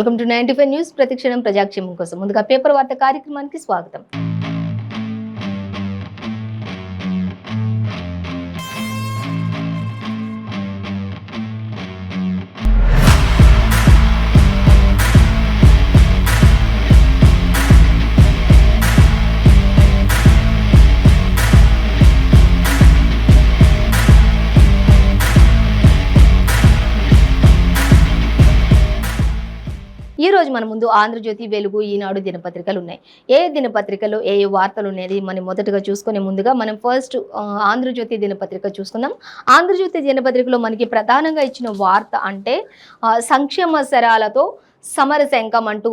Welcome to 95 news. ప్రతిక్షణం ప్రజాక్షేమం కోసం. ముందుగా పేపర్ వార్త కార్యక్రమానికి స్వాగతం. ఈ రోజు మన ముందు ఆంధ్రజ్యోతి, వెలుగు, ఈనాడు దినపత్రికలు ఉన్నాయి. ఏ దినపత్రికలో ఏ వార్తలు అనేది మనం మొదటగా చూసుకునే ముందుగా మనం ఫస్ట్ ఆంధ్రజ్యోతి దినపత్రిక చూసుకుందాం. ఆంధ్రజ్యోతి దినపత్రికలో మనకి ప్రధానంగా ఇచ్చిన వార్త అంటే సంక్షేమ శరాలతో సమరశంఖం అంటూ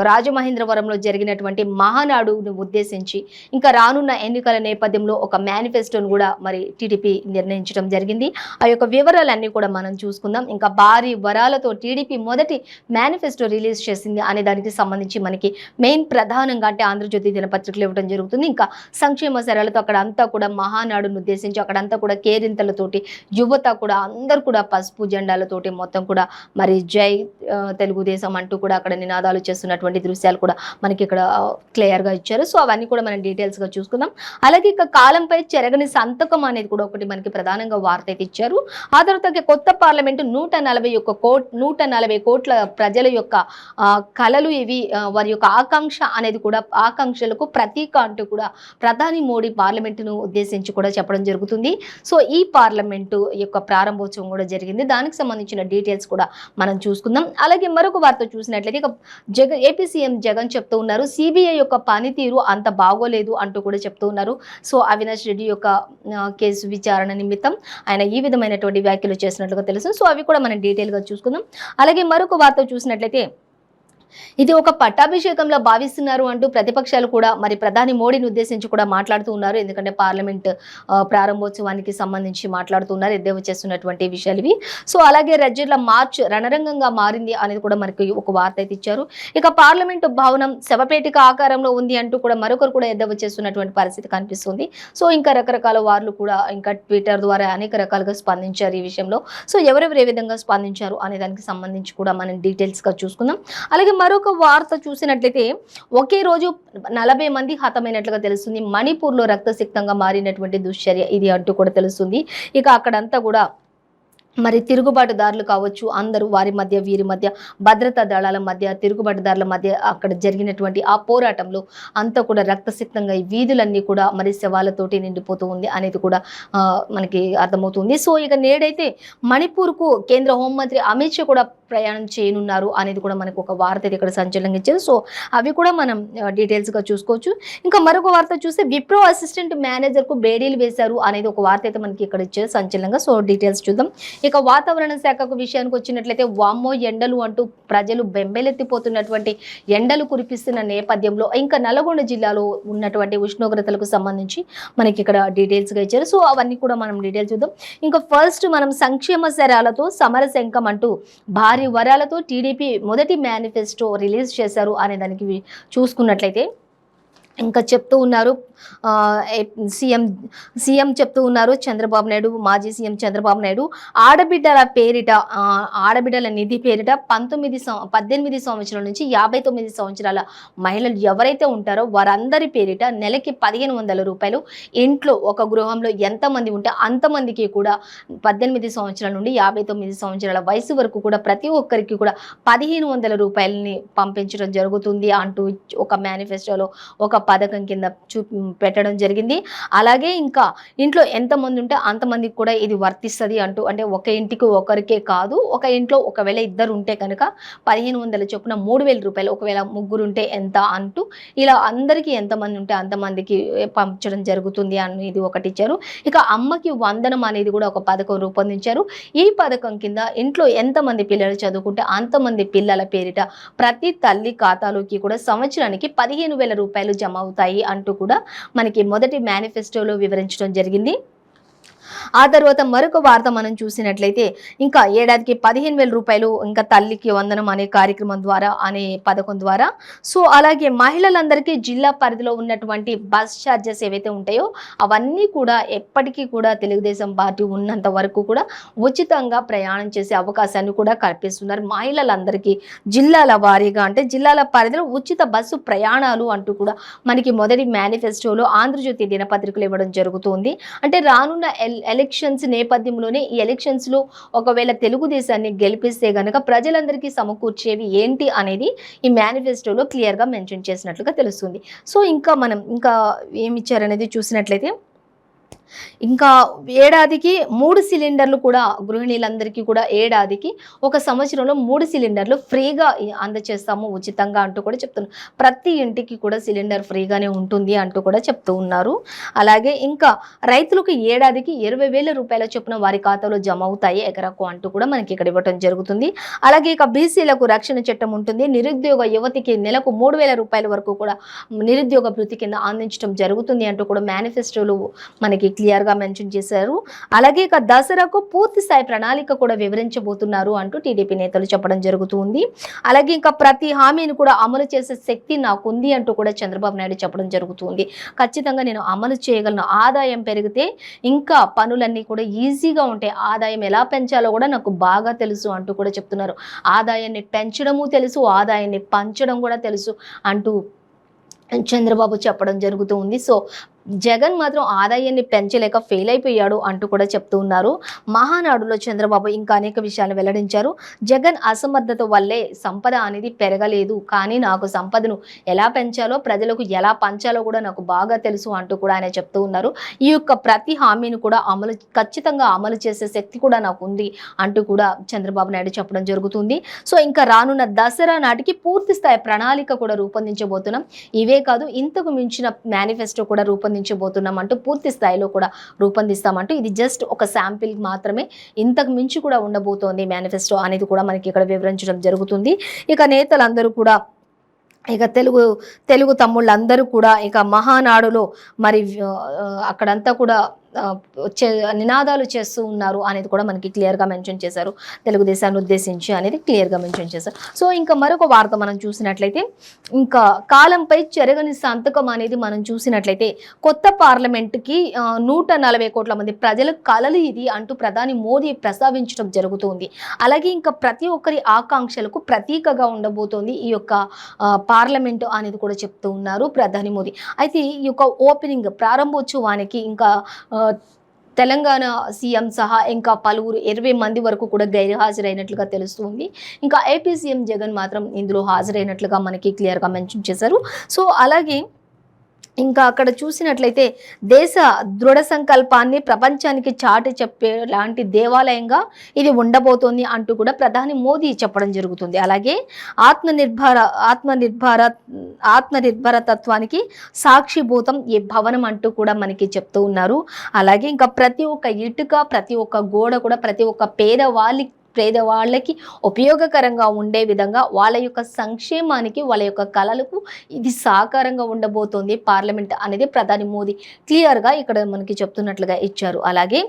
రాజమహేంద్రవరంలో జరిగినటువంటి మహానాడును ఉద్దేశించి ఇంకా రానున్న ఎన్నికల నేపథ్యంలో ఒక మేనిఫెస్టోను కూడా మరి టీడీపీ నిర్ణయించడం జరిగింది. ఆ యొక్క వివరాలన్నీ కూడా మనం చూసుకుందాం. ఇంకా భారీ వరాలతో టీడీపీ మొదటి మేనిఫెస్టో రిలీజ్ చేసింది అనే దానికి సంబంధించి మనకి మెయిన్ ప్రధానంగా అంటే ఆంధ్రజ్యోతి దినపత్రికలు ఇవ్వడం జరుగుతుంది. ఇంకా సంక్షేమ శరాలతో అక్కడ అంతా కూడా మహానాడును ఉద్దేశించి అక్కడంతా కూడా కేరింతలతోటి యువత కూడా అందరూ కూడా పసుపు జెండాలతోటి మొత్తం కూడా మరి జై తెలుగుదేశం అంటూ కూడా అక్కడ నినాదాలు చేస్తున్నారు. దృశ్యాలు కూడా మనకి ఇక్కడ క్లియర్ గా ఇచ్చారు. సో అవన్నీ కూడా మనం డీటెయిల్స్ గా చూసుకుందాం. అలాగే ఇక కాలంపై చెరగని సంతకం అనేది కూడా ఒకటి మనకి ప్రధానంగా వార్త అయితే ఇచ్చారు. ఆ తర్వాత కొత్త పార్లమెంటు 140 కోట్ల ప్రజల యొక్క కళలు ఇవి, వారి యొక్క ఆకాంక్ష అనేది కూడా ఆకాంక్షలకు ప్రతీక అంటూ కూడా ప్రధాని మోడీ పార్లమెంటును ఉద్దేశించి కూడా చెప్పడం జరుగుతుంది. సో ఈ పార్లమెంటు యొక్క ప్రారంభోత్సవం కూడా జరిగింది. దానికి సంబంధించిన డీటెయిల్స్ కూడా మనం చూసుకుందాం. అలాగే మరొక వార్త చూసినట్లయితే ఇక ఏపీ సీఎం జగన్ చెప్తూ ఉన్నారు, సిబిఐ యొక్క పనితీరు అంత బాగోలేదు అంటూ కూడా చెప్తూ ఉన్నారు. సో అవినాష్ రెడ్డి యొక్క కేసు విచారణ నిమిత్తం ఆయన ఈ విధమైనటువంటి వ్యాఖ్యలు చేసినట్లుగా తెలుసు. సో అవి కూడా మనం డీటెయిల్ గా చూసుకుందాం. అలాగే మరొక వార్త చూసినట్లయితే ఇది ఒక పట్టాభిషేకంలో భావిస్తున్నారు అంటూ ప్రతిపక్షాలు కూడా మరి ప్రధాని మోడీని ఉద్దేశించి కూడా మాట్లాడుతూ ఉన్నారు. ఎందుకంటే పార్లమెంట్ ప్రారంభోత్సవానికి సంబంధించి మాట్లాడుతున్నారు, ఎద్దేవా చేస్తున్నటువంటి విషయాలు ఇవి. సో అలాగే రజ్జర్ల మార్చ్ రణరంగంగా మారింది అనేది కూడా మనకి ఒక వార్త అయితే ఇచ్చారు. ఇక పార్లమెంటు భవనం శవపేటిక ఆకారంలో ఉంది అంటూ కూడా మరొకరు కూడా ఎద్దేవా చేస్తున్నటువంటి పరిస్థితి కనిపిస్తుంది. సో ఇంకా రకరకాల వార్లు కూడా ఇంకా ట్విట్టర్ ద్వారా అనేక రకాలుగా స్పందించారు ఈ విషయంలో. సో ఎవరెవరు ఏ విధంగా స్పందించారు అనే దానికి సంబంధించి కూడా మనం డీటెయిల్స్ గా చూసుకుందాం. అలాగే మరొక వార్త చూసినట్లయితే ఒకే రోజు 40 మంది హతమైనట్లుగా తెలుస్తుంది. మణిపూర్లో రక్తసిక్తంగా మారినటువంటి దుశ్చర్య ఇది అంటూ కూడా తెలుస్తుంది. ఇక అక్కడంతా కూడా మరి తిరుగుబాటుదారులు కావచ్చు, అందరూ వారి మధ్య వీరి మధ్య భద్రతా దళాల మధ్య తిరుగుబాటుదారుల మధ్య అక్కడ జరిగినటువంటి ఆ పోరాటంలో అంతా కూడా రక్తసిక్తంగా ఈ వీధులన్నీ కూడా మరి శవాలతోటి నిండిపోతూ ఉంది అనేది కూడా మనకి అర్థమవుతుంది. సో ఇక నేడైతే మణిపూర్కు కేంద్ర హోంమంత్రి అమిత్ షా కూడా ప్రయాణం చేయనున్నారు అనేది కూడా మనకు ఒక వార్త ఇక్కడ సంచలనంగా ఇచ్చారు. సో అవి కూడా మనం డీటెయిల్స్గా చూసుకోవచ్చు. ఇంకా మరొక వార్త చూస్తే విప్రో అసిస్టెంట్ మేనేజర్కు బేడీలు వేశారు అనేది ఒక వార్త అయితే మనకి ఇక్కడ ఇచ్చారు సంచలనంగా. సో డీటెయిల్స్ చూద్దాం. ఇక వాతావరణ శాఖకు విషయానికి వచ్చినట్లయితే వామ్మో ఎండలు అంటూ ప్రజలు బెంబెలెత్తిపోతున్నటువంటి ఎండలు కురిపిస్తున్న నేపథ్యంలో ఇంకా నల్గొండ జిల్లాలో ఉన్నటువంటి ఉష్ణోగ్రతలకు సంబంధించి మనకి ఇక్కడ డీటెయిల్స్గా ఇచ్చారు. సో అవన్నీ కూడా మనం డీటెయిల్స్ చూద్దాం. ఇంకా ఫస్ట్ మనం సంక్షేమ శరాలతో సమరశంఖం అంటూ భారీ వరాలతో టీడీపీ మొదటి మేనిఫెస్టో రిలీజ్ చేశారు అనే దానికి చూసుకున్నట్లయితే ఇంకా చెప్తూ ఉన్నారు సీఎం చెప్తూ ఉన్నారు చంద్రబాబు నాయుడు, మాజీ సీఎం చంద్రబాబు నాయుడు ఆడబిడ్డల నిధి పేరిట 18 సంవత్సరాల నుంచి 59 సంవత్సరాల మహిళలు ఎవరైతే ఉంటారో వారందరి పేరిట నెలకి 1500 రూపాయలు, ఇంట్లో ఒక గృహంలో ఎంతమంది ఉంటే అంతమందికి కూడా 18 సంవత్సరాల నుండి 59 సంవత్సరాల వయసు వరకు కూడా ప్రతి ఒక్కరికి కూడా 1500 రూపాయలని పంపించడం జరుగుతుంది అంటూ ఒక మేనిఫెస్టోలో ఒక పథకం కింద పెట్టడం జరిగింది. అలాగే ఇంకా ఇంట్లో ఎంతమంది ఉంటే అంతమందికి కూడా ఇది వర్తిస్తుంది అంటూ, అంటే ఒక ఇంటికి ఒకరికే కాదు, ఒక ఇంట్లో ఒకవేళ ఇద్దరు ఉంటే కనుక 1500 చొప్పున 3000 రూపాయలు, ఒకవేళ ముగ్గురు ఉంటే ఎంత అంటూ ఇలా అందరికీ ఎంతమంది ఉంటే అంతమందికి పంపించడం జరుగుతుంది అని ఇది ఒకటి ఇచ్చారు. ఇక అమ్మకి వందనం అనేది కూడా ఒక పథకం రూపొందించారు. ఈ పథకం కింద ఇంట్లో ఎంతమంది పిల్లలు చదువుకుంటే అంతమంది పిల్లల పేరిట ప్రతి తల్లి ఖాతాలోకి కూడా సంవత్సరానికి 15,000 రూపాయలు జమ అవుతాయి అంటూ కూడా మనకి మొదటి మేనిఫెస్టోలో వివరించడం జరిగింది. ఆ తర్వాత మరొక వార్త మనం చూసినట్లయితే ఇంకా ఏడాదికి 15,000 రూపాయలు ఇంకా తల్లికి వందనం అనే కార్యక్రమం ద్వారా అనే పథకం ద్వారా సో అలాగే మహిళలందరికీ జిల్లా పరిధిలో ఉన్నటువంటి బస్ ఛార్జెస్ ఏవైతే ఉంటాయో అవన్నీ కూడా ఎప్పటికీ కూడా తెలుగుదేశం పార్టీ ఉన్నంత వరకు కూడా ఉచితంగా ప్రయాణం చేసే అవకాశాన్ని కూడా కల్పిస్తున్నారు మహిళలందరికీ జిల్లాల వారీగా అంటే జిల్లాల పరిధిలో ఉచిత బస్సు ప్రయాణాలు అంటూ కూడా మనకి మొదటి మేనిఫెస్టోలో ఆంధ్రజ్యోతి దినపత్రికలు ఇవ్వడం జరుగుతుంది అంటే రానున్న ఎలక్షన్స్ నేపథ్యంలోనే ఈ ఎలక్షన్స్ లో ఒకవేళ తెలుగుదేశాన్ని గెలిపిస్తే గనక ప్రజలందరికీ సమకూర్చేవి ఏంటి అనేది ఈ మేనిఫెస్టోలో క్లియర్ గా మెన్షన్ చేసినట్లుగా తెలుస్తుంది సో ఇంకా మనం ఇంకా ఏమి ఇచ్చారనేది చూసినట్లయితే ఇంకా ఏడాదికి 3 సిలిండర్లు కూడా గృహిణీలందరికీ కూడా ఏడాదికి ఒక సంవత్సరంలో 3 సిలిండర్లు ఫ్రీగా అందజేస్తాము ఉచితంగా అంటూ కూడా చెప్తున్నారు ప్రతి ఇంటికి కూడా సిలిండర్ ఫ్రీగానే ఉంటుంది అంటూ కూడా చెప్తూ ఉన్నారు అలాగే ఇంకా రైతులకు ఏడాదికి 20,000 రూపాయల చొప్పున వారి ఖాతాలో జమ అవుతాయి ఎకరకు అంటూ కూడా మనకి ఇక్కడ ఇవ్వడం జరుగుతుంది అలాగే ఇక బీసీలకు రక్షణ చట్టం ఉంటుంది నిరుద్యోగ యువతికి నెలకు 3,000 రూపాయల వరకు కూడా నిరుద్యోగ భృతి కింద అందించడం జరుగుతుంది అంటూ కూడా మేనిఫెస్టోలో మనకి క్లియర్ గా మెన్షన్ చేశారు అలాగే ఇక దసరాకు పూర్తి స్థాయి ప్రణాళిక కూడా వివరించబోతున్నారు అంటూ టీడీపీ నేతలు చెప్పడం జరుగుతుంది అలాగే ఇంకా ప్రతి హామీని కూడా అమలు చేసే శక్తి నాకుంది అంటూ కూడా చంద్రబాబు నాయుడు చెప్పడం జరుగుతుంది ఖచ్చితంగా నేను అమలు చేయగలను ఆదాయం పెరిగితే ఇంకా పనులన్నీ కూడా ఈజీగా ఉంటాయి ఆదాయం ఎలా పెంచాలో కూడా నాకు బాగా తెలుసు అంటూ కూడా చెప్తున్నారు ఆదాయాన్ని పెంచడము తెలుసు ఆదాయాన్ని పంచడం కూడా తెలుసు అంటూ చంద్రబాబు చెప్పడం జరుగుతూ ఉంది సో జగన్ మాత్రం ఆదాయాన్ని పెంచలేక ఫెయిల్ అయిపోయాడు అంటూ కూడా చెప్తూ ఉన్నారు మహానాడులో చంద్రబాబు ఇంకా అనేక విషయాలు వెల్లడించారు జగన్ అసమర్థత వల్లే సంపద అనేది పెరగలేదు కానీ నాకు సంపదను ఎలా పెంచాలో ప్రజలకు ఎలా పంచాలో కూడా నాకు బాగా తెలుసు అంటూ కూడా ఆయన చెప్తూ ఉన్నారు ఈ యొక్క ప్రతి హామీని కూడా ఖచ్చితంగా అమలు చేసే శక్తి కూడా నాకు ఉంది అంటూ కూడా చంద్రబాబు నాయుడు చెప్పడం జరుగుతుంది సో ఇంకా రానున్న దసరా నాటికి పూర్తి స్థాయి ప్రణాళిక కూడా రూపొందించబోతున్నాం ఇవే కాదు ఇంతకు మించిన మేనిఫెస్టో కూడా రూపొందించబోతున్నాం అంటూ పూర్తి స్థాయిలో కూడా రూపొందిస్తామంటూ ఇది జస్ట్ ఒక శాంపిల్ మాత్రమే ఇంతకు మించి కూడా ఉండబోతోంది మేనిఫెస్టో అనేది కూడా మనకి ఇక్కడ వివరించడం జరుగుతుంది ఇక నేతలందరూ కూడా ఇక తెలుగు తమ్ముళ్ళందరూ కూడా ఇక మహానాడులో మరి అక్కడంతా కూడా నినాదాలు చేస్తూ ఉన్నారు అనేది కూడా మనకి క్లియర్గా మెన్షన్ చేశారు తెలుగుదేశాన్ని ఉద్దేశించి అనేది క్లియర్గా మెన్షన్ చేశారు సో ఇంకా మరొక వార్త మనం చూసినట్లయితే ఇంకా కాలంపై చెరగని సంతకం అనేది మనం చూసినట్లయితే కొత్త పార్లమెంట్కి 140 కోట్ల మంది ప్రజల కలలు ఇది అంటూ ప్రధాని మోదీ ప్రస్తావించడం జరుగుతుంది అలాగే ఇంకా ప్రతి ఒక్కరి ఆకాంక్షలకు ప్రతీకగా ఉండబోతోంది ఈ యొక్క పార్లమెంటు అనేది కూడా చెప్తూ ఉన్నారు ప్రధాని మోదీ అయితే ఈ యొక్క ఓపెనింగ్ ప్రారంభోత్సవానికి ఇంకా తెలంగాణ సీఎం సహా ఇంకా పలువురు 20 మంది వరకు కూడా గైర్హాజరైనట్లుగా తెలుస్తుంది ఇంకా ఏపీ సీఎం జగన్ మాత్రం ఇందులో హాజరైనట్లుగా మనకి క్లియర్గా మెన్షన్ చేశారు సో అలాగే ఇంకా అక్కడ చూసినట్లయితే దేశ దృఢ సంకల్పాన్ని ప్రపంచానికి చాటి చెప్పే లాంటి దేవాలయంగా ఇది ఉండబోతోంది అంటూ కూడా ప్రధాని మోదీ చెప్పడం జరుగుతుంది అలాగే ఆత్మనిర్భర తత్వానికి సాక్షిభూతం ఈ భవనం అంటూ కూడా మనకి చెప్తూ ఉన్నారు అలాగే ఇంకా ప్రతి ఒక్క ఇటుక ప్రతి ఒక్క గోడ కూడా ప్రతి ఒక్క పేదవాళ్ళకి ఉపయోగకరంగా ఉండే విధంగా వాళ్ళ యొక్క సంక్షేమానికి వాళ్ళ యొక్క కళలకు ఇది సాకారంగా ఉండబోతోంది పార్లమెంట్ అనేది ప్రధాని మోదీ క్లియర్గా ఇక్కడ మనకి చెప్తున్నట్లుగా ఇచ్చారు అలాగే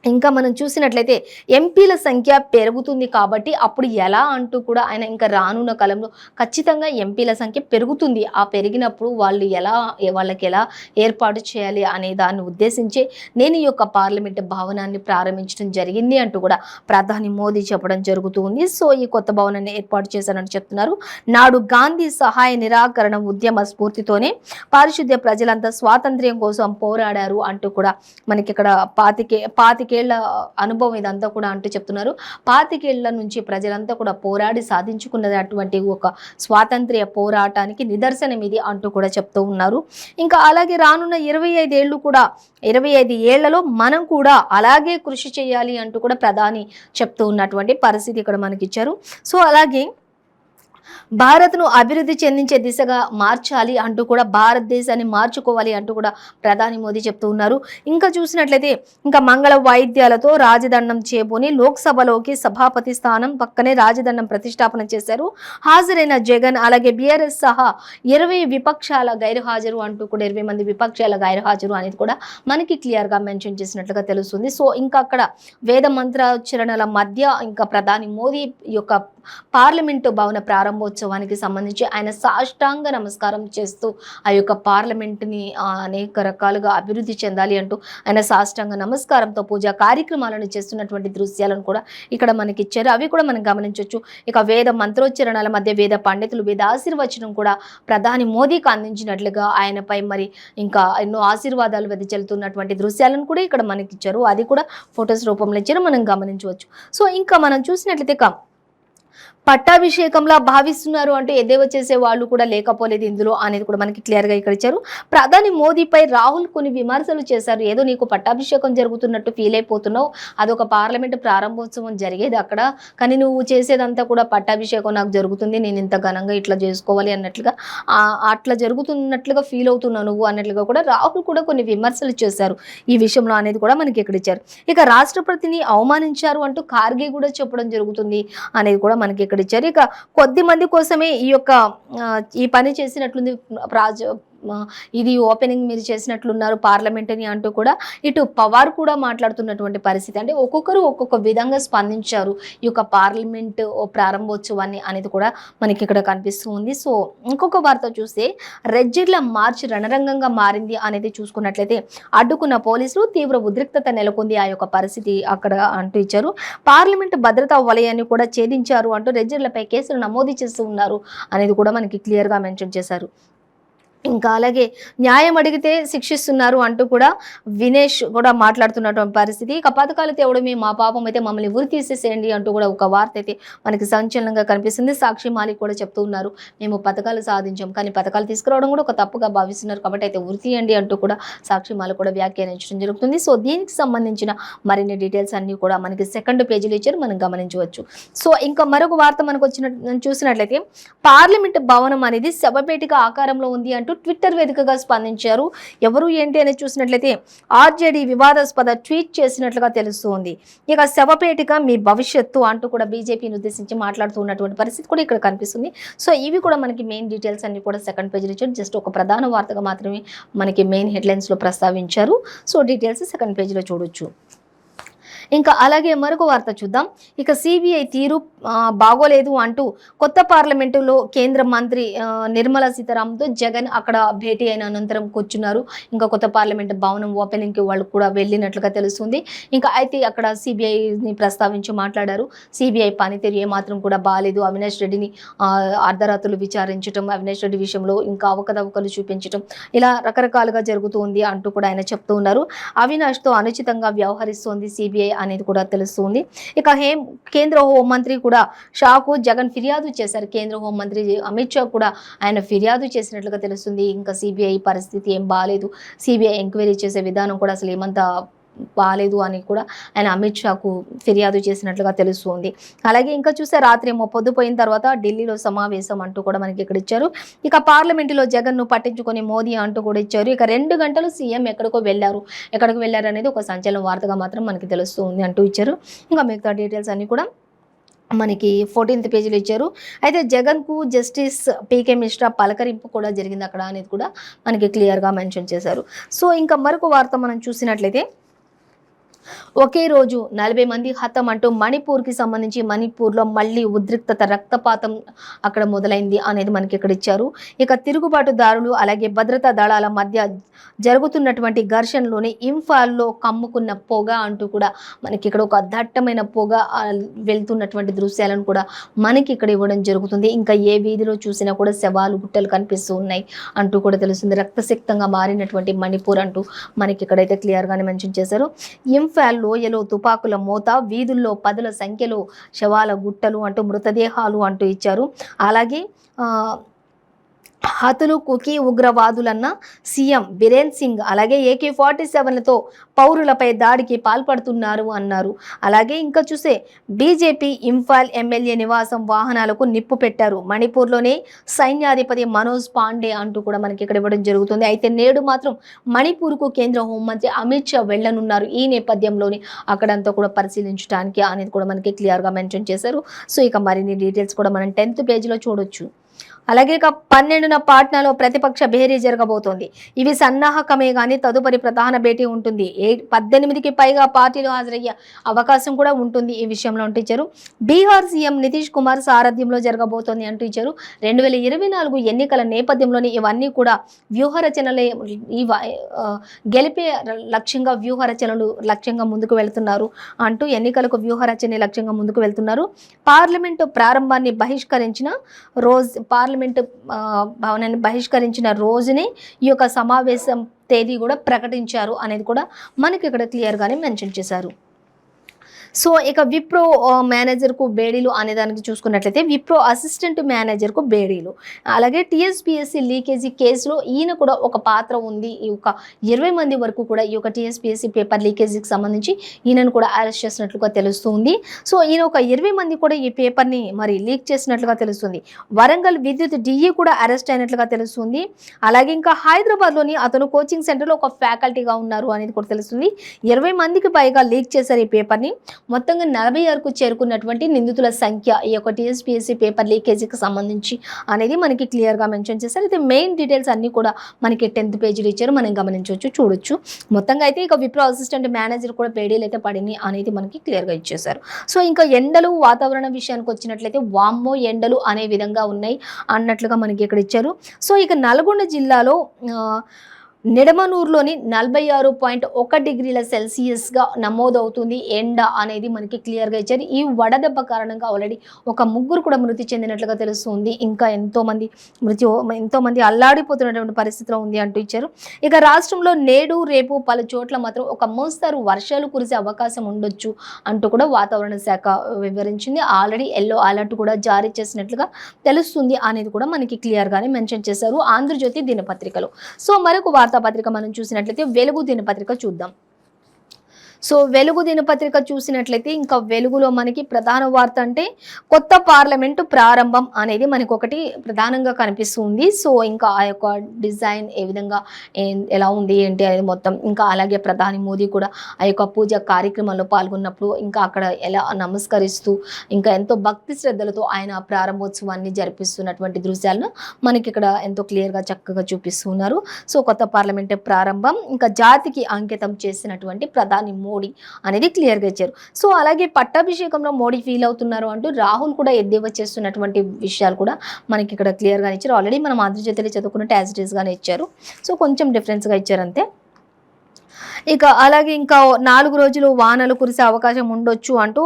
ఇంకా మనం చూసినట్లయితే ఎంపీల సంఖ్య పెరుగుతుంది కాబట్టి అప్పుడు ఎలా అంటూ కూడా ఆయన ఇంకా రానున్న కాలంలో ఖచ్చితంగా ఎంపీల సంఖ్య పెరుగుతుంది ఆ పెరిగినప్పుడు వాళ్ళకి ఎలా ఏర్పాటు చేయాలి అనే దాన్ని ఉద్దేశించి నేను ఈ యొక్క పార్లమెంట్ భవనాన్ని ప్రారంభించడం జరిగింది అంటూ కూడా ప్రధాని మోదీ చెప్పడం జరుగుతుంది సో ఈ కొత్త భవనాన్ని ఏర్పాటు చేశానని చెప్తున్నారు నాడు గాంధీ సహాయ నిరాకరణ ఉద్యమ స్ఫూర్తితోనే పారిశుద్ధ్య ప్రజలంతా స్వాతంత్ర్యం కోసం పోరాడారు అంటూ కూడా మనకి ఇక్కడ పాతికేళ్ల అనుభవం ఇదంతా కూడా అంటూ చెప్తున్నారు 25 ఏళ్ల నుంచి ప్రజలంతా కూడా పోరాడి సాధించుకున్నటువంటి ఒక స్వాతంత్ర్య పోరాటానికి నిదర్శనం ఇది అంటూ కూడా చెప్తూ ఉన్నారు ఇంకా అలాగే రానున్న 25 ఏళ్లలో మనం కూడా అలాగే కృషి చేయాలి అంటూ కూడా ప్రధాని చెప్తూ ఉన్నటువంటి పరిస్థితి ఇక్కడ మనకి ఇచ్చారు సో అలాగే భారత్ను అభివృద్ధి చెందించే దిశగా మార్చాలి అంటూ కూడా భారతదేశాన్ని మార్చుకోవాలి అంటూ కూడా ప్రధాని మోదీ చెప్తూ ఉన్నారు. ఇంకా చూసినట్లయితే ఇంకా మంగళ వాయిద్యాలతో రాజదండం చేబూని లోక్సభలోకి సభాపతి స్థానం పక్కనే రాజదండం ప్రతిష్టాపన చేశారు. హాజరైన జగన్ అలాగే బీఆర్ఎస్ సహా 20 విపక్షాల గైర్హాజరు అంటూ కూడా 20 మంది విపక్షాల గైర్హాజరు అనేది కూడా మనకి క్లియర్ గా మెన్షన్ చేసినట్లుగా తెలుస్తుంది. సో ఇంకా అక్కడ వేద మంత్రోచ్చరణల మధ్య ఇంకా ప్రధాని మోదీ యొక్క పార్లమెంటు భవన ప్రారంభోత్సవానికి సంబంధించి ఆయన సాష్టాంగ నమస్కారం చేస్తూ ఆ యొక్క పార్లమెంటుని అనేక రకాలుగా అభివృద్ధి చెందాలి అంటూ ఆయన సాష్టాంగ నమస్కారంతో పూజా కార్యక్రమాలను చేస్తున్నటువంటి దృశ్యాలను కూడా ఇక్కడ మనకి ఇచ్చారు. అవి కూడా మనం గమనించవచ్చు. ఇక వేద మంత్రోచ్చరణల మధ్య వేద పండితులు వేద ఆశీర్వచనం కూడా ప్రధాని మోదీకి అందించినట్లుగా ఆయనపై మరి ఇంకా ఎన్నో ఆశీర్వాదాలు వెదజల్లుతున్నటువంటి దృశ్యాలను కూడా ఇక్కడ మనకి ఇచ్చారు. అది కూడా ఫొటోస్ రూపంలో ఇచ్చారు, మనం గమనించవచ్చు. సో ఇంకా మనం చూసినట్లయితే పట్టాభిషేకంలా భావిస్తున్నారు అంటూ ఎద్దేవా చేసే వాళ్ళు కూడా లేకపోలేదు ఇందులో అనేది కూడా మనకి క్లియర్ గా ఇక్కడ ఇచ్చారు. ప్రధాని మోదీపై రాహుల్ కొన్ని విమర్శలు చేశారు. ఏదో నీకు పట్టాభిషేకం జరుగుతున్నట్టు ఫీల్ అయిపోతున్నావు, అదొక పార్లమెంట్ ప్రారంభోత్సవం జరిగేది అక్కడ, కానీ నువ్వు చేసేదంతా కూడా పట్టాభిషేకం నాకు జరుగుతుంది, నేను ఇంత ఘనంగా ఇట్లా చేసుకోవాలి అన్నట్లుగా అట్లా జరుగుతున్నట్లుగా ఫీల్ అవుతున్నావు నువ్వు అన్నట్లుగా కూడా రాహుల్ కూడా కొన్ని విమర్శలు చేశారు ఈ విషయంలో అనేది కూడా మనకి ఇక్కడ ఇచ్చారు. ఇక రాష్ట్రపతిని అవమానించారు అంటూ ఖార్గే కూడా చెప్పడం జరుగుతుంది అనేది కూడా మనకి ఇక్కడ ఇచ్చారు. ఇక కొద్ది మంది కోసమే ఈ పని చేసినట్లుంది ఇది ఓపెనింగ్ మీరు చేసినట్లున్నారు పార్లమెంట్ని అంటూ కూడా ఇటు పవార్ కూడా మాట్లాడుతున్నటువంటి పరిస్థితి. అంటే ఒక్కొక్కరు ఒక్కొక్క విధంగా స్పందించారు ఈ యొక్క పార్లమెంట్ ప్రారంభోత్సవాన్ని అనేది కూడా మనకి ఇక్కడ కనిపిస్తూ ఉంది. సో ఇంకొక వార్త చూస్తే రెడ్జిర్ల మార్చ్ రణరంగంగా మారింది అనేది చూసుకున్నట్లయితే అడ్డుకున్న పోలీసులు తీవ్ర ఉద్రిక్తత నెలకొంది ఆ యొక్క పరిస్థితి అక్కడ అంటూ ఇచ్చారు. పార్లమెంట్ భద్రతా వలయాన్ని కూడా ఛేదించారు అంటూ రెడ్జిర్లపై కేసులు నమోదు చేస్తూ ఉన్నారు అనేది కూడా మనకి క్లియర్గా మెన్షన్ చేశారు. ఇంకా అలాగే న్యాయం అడిగితే శిక్షిస్తున్నారు అంటూ కూడా వినేష్ కూడా మాట్లాడుతున్నటువంటి పరిస్థితి. ఇక పథకాలు తేవడమే మా పాపం అయితే మమ్మల్ని ఉరి తీసేసేయండి అంటూ కూడా ఒక వార్త అయితే మనకి సంచలనంగా కనిపిస్తుంది. సాక్షి మాలిక్ కూడా చెప్తూ ఉన్నారు, మేము పథకాలు సాధించాం కానీ పథకాలు తీసుకురావడం కూడా ఒక తప్పుగా భావిస్తున్నారు కాబట్టి అయితే ఉరి తీయండి అంటూ కూడా సాక్షి మాలిక్ కూడా వ్యాఖ్యానించడం జరుగుతుంది. సో దీనికి సంబంధించిన మరిన్ని డీటెయిల్స్ అన్ని కూడా మనకి సెకండ్ పేజీలో ఇచ్చారు, మనం గమనించవచ్చు. సో ఇంకా మరొక వార్త మనకు చూసినట్లయితే పార్లమెంట్ భవనం అనేది శవపేటిక ఆకారంలో ఉంది అంటూ ట్విట్టర్ వేదికగా స్పందించారు. ఎవరు ఏంటి అనేది చూసినట్లయితే ఆర్జేడీ వివాదాస్పద ట్వీట్ చేసినట్లుగా తెలుస్తుంది. ఇక శవపేటిక మీ భవిష్యత్తు అంటూ కూడా బీజేపీని ఉద్దేశించి మాట్లాడుతున్నటువంటి పరిస్థితి కూడా ఇక్కడ కనిపిస్తుంది. సో ఇవి కూడా మనకి మెయిన్ డీటెయిల్స్ అన్ని కూడా సెకండ్ పేజీలో ఇచ్చారు. జస్ట్ ఒక ప్రధాన వార్తగా మాత్రమే మనకి మెయిన్ హెడ్లైన్స్ లో ప్రస్తావించారు. సో డీటెయిల్స్ సెకండ్ పేజీలో చూడొచ్చు. ఇంకా అలాగే మరొక వార్త చూద్దాం. ఇక సిబిఐ తీరు బాగోలేదు అంటూ కొత్త పార్లమెంటులో కేంద్ర మంత్రి నిర్మలా సీతారామన్తో జగన్ అక్కడ భేటీ అయిన అనంతరం కూర్చున్నారు. ఇంకా కొత్త పార్లమెంట్ భవనం ఓపెనింగ్కి వాళ్ళు కూడా వెళ్ళినట్లుగా తెలుస్తుంది. ఇంకా అయితే అక్కడ సిబిఐని ప్రస్తావించి మాట్లాడారు. సిబిఐ పనితీరు ఏమాత్రం కూడా బాగాలేదు, అవినాష్ రెడ్డిని అర్ధరాత్రులు విచారించడం, అవినాష్ రెడ్డి విషయంలో ఇంకా అవకతవకలు చూపించడం, ఇలా రకరకాలుగా జరుగుతుంది అంటూ కూడా ఆయన చెప్తూ ఉన్నారు. అవినాష్తో అనుచితంగా వ్యవహరిస్తోంది సిబిఐ అనేది కూడా తెలుస్తుంది. ఇక కేంద్ర హోంమంత్రి కూడా షాకు జగన్ ఫిర్యాదు చేశారు. కేంద్ర హోంమంత్రి అమిత్ షా కూడా ఆయన ఫిర్యాదు చేసినట్లుగా తెలుస్తుంది. ఇంకా సిబిఐ పరిస్థితి ఏం బాగాలేదు, సిబిఐ ఎంక్వైరీ చేసే విధానం కూడా అసలు ఏమంతా బాగాలేదు అని కూడా ఆయన అమిత్ షాకు ఫిర్యాదు చేసినట్లుగా తెలుస్తుంది. అలాగే ఇంకా చూస్తే రాత్రి ఏమో పొద్దుపోయిన తర్వాత ఢిల్లీలో సమావేశం అంటూ కూడా మనకి ఇక్కడ ఇచ్చారు. ఇక పార్లమెంటులో జగన్ను పట్టించుకొని మోదీ అంటూ కూడా ఇచ్చారు. ఇక 2 గంటలు సీఎం ఎక్కడికి వెళ్ళారు అనేది ఒక సంచలన వార్తగా మాత్రం మనకి తెలుస్తుంది అంటూ ఇచ్చారు. ఇంకా మిగతా డీటెయిల్స్ అన్ని కూడా మనకి 14th పేజీలో ఇచ్చారు. అయితే జగన్కు జస్టిస్ పీకే మిశ్రా పలకరింపు కూడా జరిగింది అక్కడ అనేది కూడా మనకి క్లియర్గా మెన్షన్ చేశారు. సో ఇంకా మరొక వార్త మనం చూసినట్లయితే ఒకే రోజు 40 మంది హతం అంటూ మణిపూర్కి సంబంధించి మణిపూర్లో మళ్ళీ ఉద్రిక్తత రక్తపాతం అక్కడ మొదలైంది అనేది మనకి ఇక్కడ ఇచ్చారు. ఇక తిరుగుబాటుదారులు అలాగే భద్రతా దళాల మధ్య జరుగుతున్నటువంటి ఘర్షణలోని ఇంఫాల్లో కమ్ముకున్న పొగ అంటూ కూడా మనకి ఇక్కడ ఒక దట్టమైన పొగ వెళ్తున్నటువంటి దృశ్యాలను కూడా మనకి ఇక్కడ ఇవ్వడం జరుగుతుంది. ఇంకా ఏ వీధిలో చూసినా కూడా శవాలు గుట్టలు కనిపిస్తూ ఉన్నాయి అంటూ కూడా తెలుస్తుంది. రక్తసిక్తంగా మారినటువంటి మణిపూర్ అంటూ మనకి ఇక్కడైతే క్లియర్గానే మెన్షన్ చేశారు. ఇంఫాల్ లోయలో తుపాకుల మోత, వీధుల్లో పదుల సంఖ్యలో శవాల గుట్టలు అంటూ మృతదేహాలు అంటూ ఇచ్చారు. అలాగే హతులు కుకీ ఉగ్రవాదులన్న సీఎం బిరేన్ సింగ్. అలాగే AK-47లతో పౌరులపై దాడికి పాల్పడుతున్నారు అన్నారు. అలాగే ఇంకా చూస్తే బీజేపీ ఇంఫాల్ ఎమ్మెల్యే నివాసం వాహనాలకు నిప్పు పెట్టారు. మణిపూర్లోనే సైన్యాధిపతి మనోజ్ పాండే అంటూ కూడా మనకి ఇక్కడ ఇవ్వడం జరుగుతుంది. అయితే నేడు మాత్రం మణిపూర్కు కేంద్ర హోంమంత్రి అమిత్ షా వెళ్లనున్నారు. ఈ నేపథ్యంలోని అక్కడంతా కూడా పరిశీలించడానికి అనేది కూడా మనకి క్లియర్గా మెన్షన్ చేశారు. సో ఇక మరిన్ని డీటెయిల్స్ కూడా మనం 10th పేజీలో చూడొచ్చు. అలాగే ఇక 12న పాట్నాలో ప్రతిపక్ష భేరీ జరగబోతోంది. ఇవి సన్నాహకమే కానీ తదుపరి ప్రధాన భేటీ ఉంటుంది. 18కి పైగా పార్టీలు హాజరయ్యే అవకాశం కూడా ఉంటుంది. ఈ విషయంలో అంటూ ఇచ్చారు. బీహార్ సీఎం నితీష్ కుమార్ సారథ్యంలో జరగబోతోంది అంటూ ఇచ్చారు. 2024 ఎన్నికల నేపథ్యంలోని ఇవన్నీ కూడా వ్యూహరచనలే, గెలిపే లక్ష్యంగా వ్యూహరచనలు లక్ష్యంగా ముందుకు వెళ్తున్నారు అంటూ ఎన్నికలకు వ్యూహరచన లక్ష్యంగా ముందుకు వెళ్తున్నారు. పార్లమెంటు ప్రారంభాన్ని బహిష్కరించిన భవనాన్ని బహిష్కరించిన రోజునే ఈ యొక్క సమావేశం తేదీ కూడా ప్రకటించారు అనేది కూడా మనకి ఇక్కడ క్లియర్గానే మెన్షన్ చేశారు. సో ఇక విప్రో మేనేజర్కు బేడీలు అనే దానికి చూసుకున్నట్లయితే విప్రో అసిస్టెంట్ మేనేజర్కు బేడీలు. అలాగే TSPSC లీకేజీ కేసులో ఈయన కూడా ఒక పాత్ర ఉంది. ఈ యొక్క 20 మంది వరకు కూడా ఈ యొక్క TSPSC పేపర్ లీకేజీకి సంబంధించి ఈయనను కూడా అరెస్ట్ చేసినట్లుగా తెలుస్తుంది. సో ఈయన ఒక 20 మంది కూడా ఈ పేపర్ని మరి లీక్ చేసినట్లుగా తెలుస్తుంది. వరంగల్ విద్యుత్ DE కూడా అరెస్ట్ అయినట్లుగా తెలుస్తుంది. అలాగే ఇంకా హైదరాబాద్లోని అతను కోచింగ్ సెంటర్లో ఒక ఫ్యాకల్టీగా ఉన్నారు అనేది కూడా తెలుస్తుంది. 20 మందికి పైగా లీక్ చేశారు ఈ పేపర్ని. మొత్తంగా 46కు చేరుకున్నటువంటి నిందితుల సంఖ్య ఈ యొక్క TSPSC పేపర్ లీకేజీకి సంబంధించి అనేది మనకి క్లియర్గా మెన్షన్ చేశారు. అయితే మెయిన్ డీటెయిల్స్ అన్నీ కూడా మనకి 10th పేజీలో ఇచ్చారు, మనం గమనించవచ్చు, చూడొచ్చు. మొత్తంగా అయితే ఇక విప్రో అసిస్టెంట్ మేనేజర్ కూడా పేడీలు అయితే పడింది అనేది మనకి క్లియర్గా ఇచ్చేశారు. సో ఇంకా ఎండలు వాతావరణ విషయానికి వచ్చినట్లయితే వామ్మో ఎండలు అనే విధంగా ఉన్నాయి అన్నట్లుగా మనకి ఇక్కడ ఇచ్చారు. సో ఇక నల్గొండ జిల్లాలో నిడమనూరులోని 46.1 డిగ్రీల సెల్సియస్గా నమోదవుతుంది ఎండ అనేది మనకి క్లియర్గా ఇచ్చారు. ఈ వడదెబ్బ కారణంగా ఆల్రెడీ ఒక 3 కూడా మృతి చెందినట్లుగా తెలుస్తుంది. ఇంకా ఎంతోమంది అల్లాడిపోతున్నటువంటి పరిస్థితిలో ఉంది అంటూ ఇచ్చారు. ఇక రాష్ట్రంలో నేడు రేపు పలు చోట్ల మాత్రం ఒక మోస్తరు వర్షాలు కురిసే అవకాశం ఉండొచ్చు అంటూ కూడా వాతావరణ శాఖ వివరించింది. ఆల్రెడీ ఎల్లో అలర్ట్ కూడా జారీ చేసినట్లుగా తెలుస్తుంది అనేది కూడా మనకి క్లియర్గానే మెన్షన్ చేశారు ఆంధ్రజ్యోతి దినపత్రికలో. సో మరొక వార్తాపత్రిక మనం చూసినట్లయితే వెలుగు దినపత్రిక చూద్దాం. సో వెలుగు దినపత్రిక చూసినట్లయితే ఇంకా వెలుగులో మనకి ప్రధాన వార్త అంటే కొత్త పార్లమెంటు ప్రారంభం అనేది మనకు ఒకటి ప్రధానంగా కనిపిస్తుంది. సో ఇంకా ఆ యొక్క డిజైన్ ఏ విధంగా ఎలా ఉంది ఏంటి అనేది మొత్తం, ఇంకా అలాగే ప్రధాని మోదీ కూడా ఆ యొక్క పూజ కార్యక్రమంలో పాల్గొన్నప్పుడు ఇంకా అక్కడ ఎలా నమస్కరిస్తూ ఇంకా ఎంతో భక్తి శ్రద్ధలతో ఆయన ప్రారంభోత్సవాన్ని జరిపిస్తున్నటువంటి దృశ్యాలను మనకి ఇక్కడ ఎంతో క్లియర్గా చక్కగా చూపిస్తున్నారు. సో కొత్త పార్లమెంటు ప్రారంభం ఇంకా జాతికి అంకితం చేసినటువంటి ప్రధాని మోడీ అనేది క్లియర్గా ఇచ్చారు. సో అలాగే పట్టాభిషేకంలో మోడీ ఫీల్ అవుతున్నారు అంటూ రాహుల్ కూడా ఎద్దేవా చేస్తున్నటువంటి విషయాలు కూడా మనకి ఇక్కడ క్లియర్గా ఇచ్చారు. ఆల్రెడీ మనం ఆంధ్రజ్యోతిలో చదువుకున్నట్టు యాజ్ ఇట్ ఈస్గానే ఇచ్చారు. సో కొంచెం డిఫరెన్స్గా ఇచ్చారు అంతే. ఇక అలాగే ఇంకా 4 రోజులు వానలు కురిసే అవకాశం ఉండొచ్చు అంటూ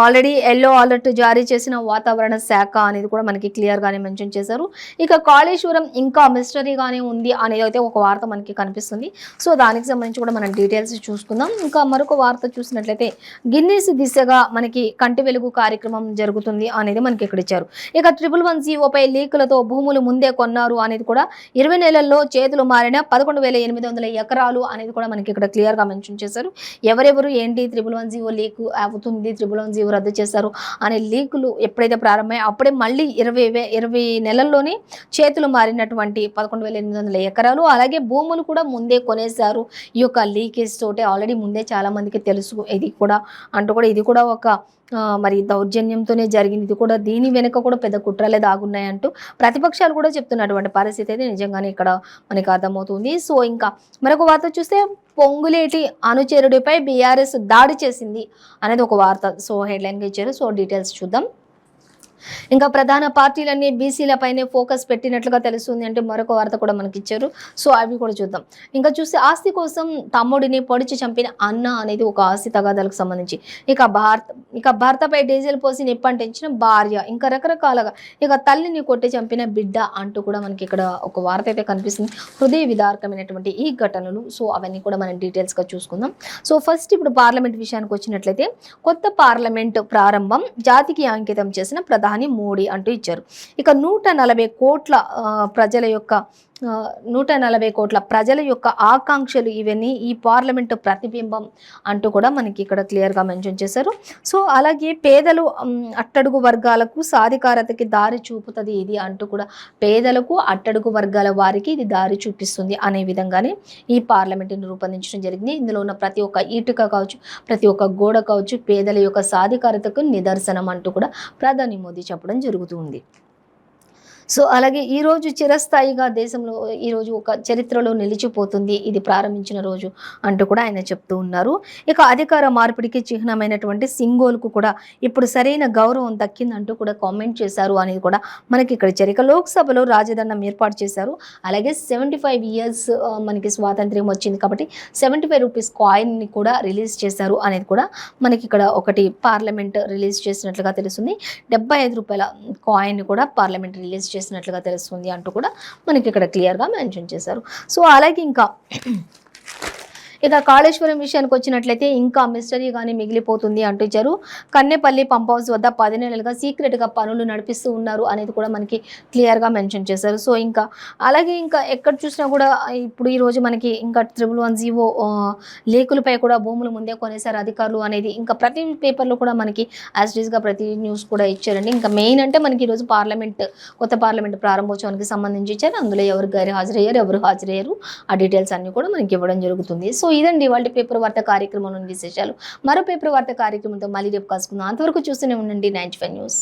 ఆల్రెడీ ఎల్లో అలర్ట్ జారీ చేసిన వాతావరణ శాఖ అనేది కూడా మనకి క్లియర్గానే మెన్షన్ చేశారు. ఇక కాళేశ్వరం ఇంకా మిస్టరీగానే ఉంది అనేది అయితే ఒక వార్త మనకి కనిపిస్తుంది. సో దానికి సంబంధించి కూడా మనం డీటెయిల్స్ చూసుకుందాం. ఇంకా మరొక వార్త చూసినట్లయితే గిన్నీస్ దిశగా మనకి కంటి వెలుగు కార్యక్రమం జరుగుతుంది అనేది మనకి ఇక్కడ ఇచ్చారు. ఇక 111 జీవోపై లీకులతో భూములు ముందే కొన్నారు అనేది కూడా 20 నెలల్లో చేతులు మారిన 11,800 ఎకరాలు అనేది కూడా మనకి ఇక్కడ క్లియర్గా మెన్షన్ చేశారు. ఎవరెవరు ఏంటి 111 జీవో లీక్ అవుతుంది, 111 జీవో రద్దు చేశారు అనే లీకులు ఎప్పుడైతే ప్రారంభమయ్యాయి అప్పుడే మళ్ళీ 20 నెలల్లోనే చేతులు మారినటువంటి 11,800 ఎకరాలు, అలాగే భూములు కూడా ముందే కొనేశారు. ఈ యొక్క లీకేజ్ తోటే ఆల్రెడీ ముందే చాలా మందికి తెలుసు ఇది కూడా అంటూ కూడా ఇది కూడా ఒక మరి దౌర్జన్యంతోనే జరిగింది, ఇది కూడా దీని వెనుక కూడా పెద్ద కుట్రలే దాగున్నాయంటూ ప్రతిపక్షాలు కూడా చెప్తున్నటువంటి పరిస్థితి అయితే నిజంగానే ఇక్కడ మనకి అర్థమవుతుంది. సో ఇంకా మరొక వార్త చూస్తే పొంగులేటి అనుచరుడిపై BRS దాడి చేసింది అనేది ఒక వార్త. సో హెడ్లైన్గా ఇచ్చారు. సో డీటెయిల్స్ చూద్దాం. ఇంకా ప్రధాన పార్టీలన్నీ బీసీలపైనే ఫోకస్ పెట్టినట్లుగా తెలుస్తుంది అంటే మరొక వార్త కూడా మనకి ఇచ్చారు. సో అవి కూడా చూద్దాం. ఇంకా చూస్తే ఆస్తి కోసం తమ్ముడిని పొడిచి చంపిన అన్న అనేది ఒక ఆస్తి తగాదాలకు సంబంధించి, ఇక భర్తపై డీజిల్ పోసి నిప్పంటించిన భార్య, ఇంకా రకరకాలుగా ఇక తల్లిని కొట్టి చంపిన బిడ్డ అంటూ కూడా మనకి ఇక్కడ ఒక వార్త అయితే కనిపిస్తుంది. హృదయ విదారకమైనటువంటి ఈ ఘటనలు. సో అవన్నీ కూడా మనం డీటెయిల్స్గా చూసుకుందాం. సో ఫస్ట్ ఇప్పుడు పార్లమెంట్ విషయానికి వచ్చినట్లయితే కొత్త పార్లమెంట్ ప్రారంభం జాతికి అంకితం చేసిన ప్రధాని ప్రధాని మోడీ అంటూ ఇచ్చారు. ఇక 140 కోట్ల ప్రజల యొక్క 140 కోట్ల ప్రజల యొక్క ఆకాంక్షలు ఇవన్నీ ఈ పార్లమెంటు ప్రతిబింబం అంటూ కూడా మనకి ఇక్కడ క్లియర్గా మెన్షన్ చేశారు. సో అలాగే పేదలు అట్టడుగు వర్గాలకు సాధికారతకి దారి చూపుతుంది ఇది అంటూ కూడా, పేదలకు అట్టడుగు వర్గాల వారికి ఇది దారి చూపిస్తుంది అనే విధంగానే ఈ పార్లమెంటుని రూపొందించడం జరిగింది. ఇందులో ఉన్న ప్రతి ఒక్క ఈటుక కావచ్చు, ప్రతి ఒక్క గోడ కావచ్చు పేదల యొక్క సాధికారతకు నిదర్శనం అంటూ కూడా ప్రధాని మోదీ చెప్పడం జరుగుతుంది. సో అలాగే ఈరోజు చిరస్థాయిగా దేశంలో ఈరోజు ఒక చరిత్రలో నిలిచిపోతుంది ఇది ప్రారంభించిన రోజు అంటూ కూడా ఆయన చెప్తూ ఉన్నారు. ఇక అధికార మార్పిడికి చిహ్నమైనటువంటి సింగోల్కు కూడా ఇప్పుడు సరైన గౌరవం దక్కిందంటూ కూడా కామెంట్ చేశారు అనేది కూడా మనకి ఇక్కడ ఇచ్చారు. ఇక లోక్సభలో రాజదండం ఏర్పాటు చేశారు. అలాగే 75 ఇయర్స్ మనకి స్వాతంత్ర్యం వచ్చింది కాబట్టి 75 రూపీస్ కాయిన్ని కూడా రిలీజ్ చేశారు అనేది కూడా మనకి ఇక్కడ ఒకటి పార్లమెంట్ రిలీజ్ చేసినట్లుగా తెలుస్తుంది. 75 రూపాయల కాయిన్ కూడా పార్లమెంట్ రిలీజ్ చేసినట్లుగా తెలుస్తుంది అంటూ కూడా మనకి ఇక్కడ క్లియర్గా మెన్షన్ చేశారు. సో అలాగే ఇంకా ఇక కాళేశ్వరం విషయానికి వచ్చినట్లయితే ఇంకా మిస్టరీగానే మిగిలిపోతుంది అంటూ ఇచ్చారు. కన్నెపల్లి పంప్ హౌస్ వద్ద 10 నెలలుగా సీక్రెట్గా పనులు నడిపిస్తూ ఉన్నారు అనేది కూడా మనకి క్లియర్గా మెన్షన్ చేశారు. సో ఇంకా అలాగే ఇంకా ఎక్కడ చూసినా కూడా ఇప్పుడు ఈరోజు మనకి ఇంకా 111 లేకులపై కూడా భూములు ముందే కొనేసారు అధికారులు అనేది ఇంకా ప్రతి పేపర్లో కూడా మనకి యాజ్టీస్గా ప్రతి న్యూస్ కూడా ఇచ్చారండి. ఇంకా మెయిన్ అంటే మనకి ఈరోజు కొత్త పార్లమెంట్ ప్రారంభోత్సవానికి సంబంధించి ఇచ్చారు. అందులో ఎవరు గైరు హాజరయ్యారు, ఎవరు హాజరయ్యారు ఆ డీటెయిల్స్ అన్ని కూడా మనకి ఇవ్వడం జరుగుతుంది. సో ఇదండి వాళ్ళ పేపర్ వార్త కార్యక్రమంలోని విశేషాలు. మరో పేపర్ వార్త కార్యక్రమంతో మళ్ళీ రేపు కలుసుకుందాం. అంతవరకు చూస్తూనే ఉండండి 95 న్యూస్.